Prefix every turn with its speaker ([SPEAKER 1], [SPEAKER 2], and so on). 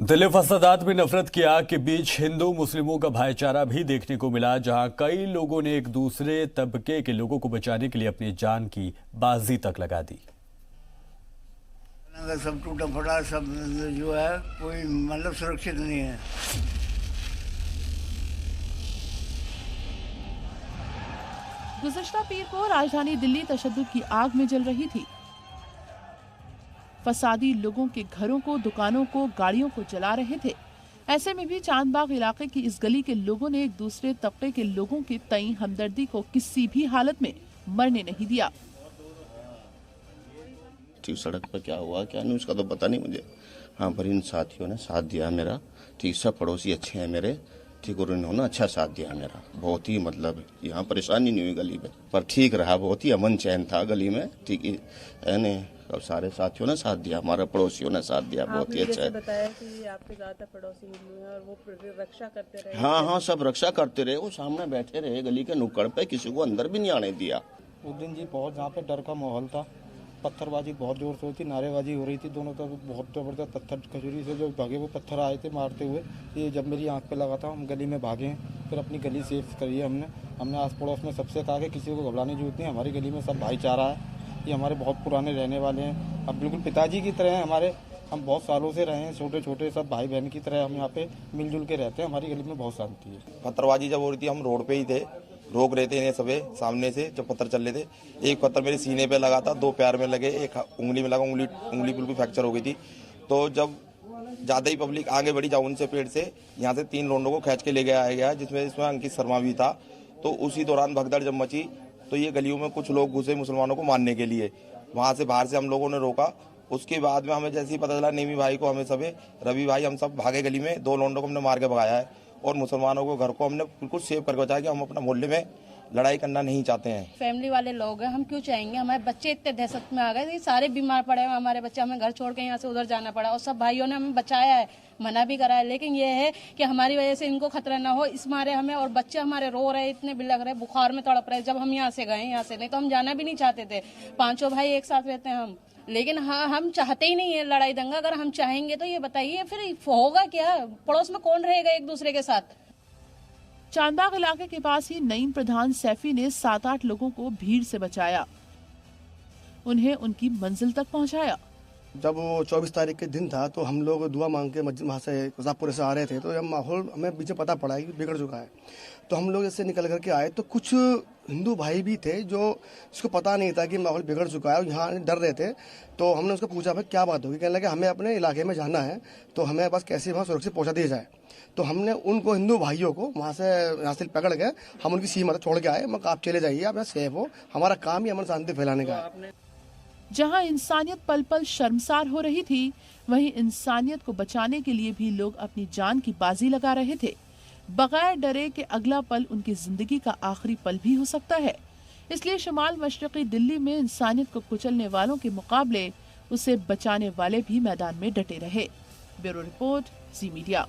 [SPEAKER 1] दिल्ली फसादात में नफरत की आग के बीच हिंदू मुस्लिमों का भाईचारा भी देखने को मिला, जहां कई लोगों ने एक दूसरे तबके के लोगों को बचाने के लिए अपनी जान की बाजी तक लगा दी।
[SPEAKER 2] सब टूटा फटा, सब जो है कोई मतलब सुरक्षित नहीं है।
[SPEAKER 3] गुज़िश्ता पीर को राजधानी दिल्ली तशद्दुद की आग में जल रही थी। फसादी लोगों के घरों को, दुकानों को, गाड़ियों को जला रहे थे। ऐसे में भी चांदबाग इलाके की इस गली के लोगों ने एक दूसरे तबके के लोगों के तई हमदर्दी को किसी भी हालत में मरने नहीं दिया।
[SPEAKER 4] ठीक सड़क पर क्या हुआ क्या नहीं उसका तो पता नहीं मुझे। हाँ, पर इन साथियों ने साथ दिया मेरा। ठीक, सब पड़ोसी अच्छे हैं मेरे। ठीक, और इन्होंने अच्छा साथ दिया मेरा। बहुत ही मतलब यहाँ परेशानी नहीं हुई गली में, पर ठीक रहा, बहुत ही अमन चैन था गली में। ठीक है ने, और सारे साथियों ने साथ दिया, हमारे पड़ोसियों ने साथ दिया, बहुत ही अच्छा है।
[SPEAKER 5] बताया कि आपके ज्यादा पड़ोसी हिंदू हैं और वो रक्षा करते रहे।
[SPEAKER 4] हाँ, सब रक्षा करते रहे। वो सामने बैठे रहे गली के नुक्कड़ पे, किसी को अंदर भी नहीं आने दिया।
[SPEAKER 6] उस दिन जी बहुत यहाँ पे डर का माहौल था। पत्थरबाजी बहुत जोर से हुई थी, नारेबाजी हो रही थी दोनों तरफ। बहुत जबरदस्त पत्थर खजूरी से जो भागे वो पत्थर आए थे मारते हुए। ये जब मेरी आंख पे लगा था, हम गली में भागे, फिर अपनी गली सेफ करी है हमने आस पड़ोस में सबसे कहा कि किसी को घबराने की जरूरत नहीं, हमारी गली में सब भाईचारा है। ये हमारे बहुत पुराने रहने वाले हैं, अब बिल्कुल पिताजी की तरह हैं हमारे। हम बहुत सालों से रहे हैं, छोटे छोटे सब भाई बहन की तरह हम यहाँ पे मिलजुल के रहते हैं। हमारी गली में बहुत शांति है।
[SPEAKER 7] पत्थरबाजी जब हो रही थी, हम रोड पे ही थे, रोक रहे थे इन्हें सबे सामने से जब पत्थर चल रहे थे। एक पत्थर मेरे सीने पे लगा था, 2 पैर में लगे, एक उंगली में लगा, उंगली बिल्कुल फ्रैक्चर हो गई थी। तो जब ज़्यादा ही पब्लिक आगे बढ़ी जाउन से पेड़ से, यहाँ से 3 लोगों को खींच के ले गया, जिसमें अंकित शर्मा भी था। तो उसी दौरान भगदड़ जब मची तो ये गलियों में कुछ लोग घुसे मुसलमानों को मारने के लिए। वहाँ से बाहर से हम लोगों ने रोका। उसके बाद में हमें जैसे ही पता चला, नेमी भाई को, हमें सबे, रवि भाई, हम सब भागे गली में। 2 लोंडों को हमने मार के भगाया है और मुसलमानों को, घर को हमने बिल्कुल सेव करके बचाया कि हम अपना मोहल्ले में लड़ाई करना नहीं चाहते हैं।
[SPEAKER 5] फैमिली वाले लोग हैं, हम क्यों चाहेंगे? हमारे बच्चे इतने दहशत में आ गए थे, सारे बीमार पड़े हैं हमारे बच्चे। हमें घर छोड़ के यहाँ से उधर जाना पड़ा और सब भाइयों ने हमें बचाया है, मना भी करा है। लेकिन ये है कि हमारी वजह से इनको खतरा ना हो, इस मारे हमें, और बच्चे हमारे रो रहे, इतने बिलख रहे, बुखार में तड़प रहे। जब हम यहाँ से गए, यहाँ से नहीं तो हम जाना भी नहीं चाहते थे। 5 भाई एक साथ रहते हैं हम, लेकिन हाँ, हम चाहते ही नहीं है लड़ाई दंगा। अगर हम चाहेंगे तो ये बताइए फिर होगा क्या? पड़ोस में कौन रहेगा एक दूसरे के साथ?
[SPEAKER 3] चांदबाग इलाके के पास ही नईम प्रधान सैफी ने 7-8 लोगों को भीड़ से बचाया, उन्हें उनकी मंजिल तक पहुंचाया।
[SPEAKER 8] जब वो 24 तारीख के दिन था तो हम लोग दुआ मांग के वहाँ से कुसापुरे से आ रहे थे, तो जब माहौल हमें पीछे पता पड़ा कि बिगड़ चुका है, तो हम लोग इससे निकल करके आए। तो कुछ हिंदू भाई भी थे जो इसको पता नहीं था कि माहौल बिगड़ चुका है और यहाँ डर रहे थे। तो हमने उसको पूछा, भाई क्या बात होगी? कहने लगे हमें अपने इलाके में जाना है, तो हमें बस कैसे वहाँ सुरक्षित पहुँचा दिया जाए। तो हमने उनको, हिंदू भाइयों को, वहाँ से पकड़ के हम उनकी सीमा छोड़ के आए। आप चले जाइए, आप यहाँ सेफ हो, हमारा काम ही अमन शांति फैलाने का है।
[SPEAKER 3] जहां इंसानियत पल पल शर्मसार हो रही थी, वहीं इंसानियत को बचाने के लिए भी लोग अपनी जान की बाजी लगा रहे थे, बगैर डरे कि अगला पल उनकी जिंदगी का आखिरी पल भी हो सकता है। इसलिए शुमाल मशरकी दिल्ली में इंसानियत को कुचलने वालों के मुकाबले उसे बचाने वाले भी मैदान में डटे रहे। ब्यूरो रिपोर्ट, जी मीडिया।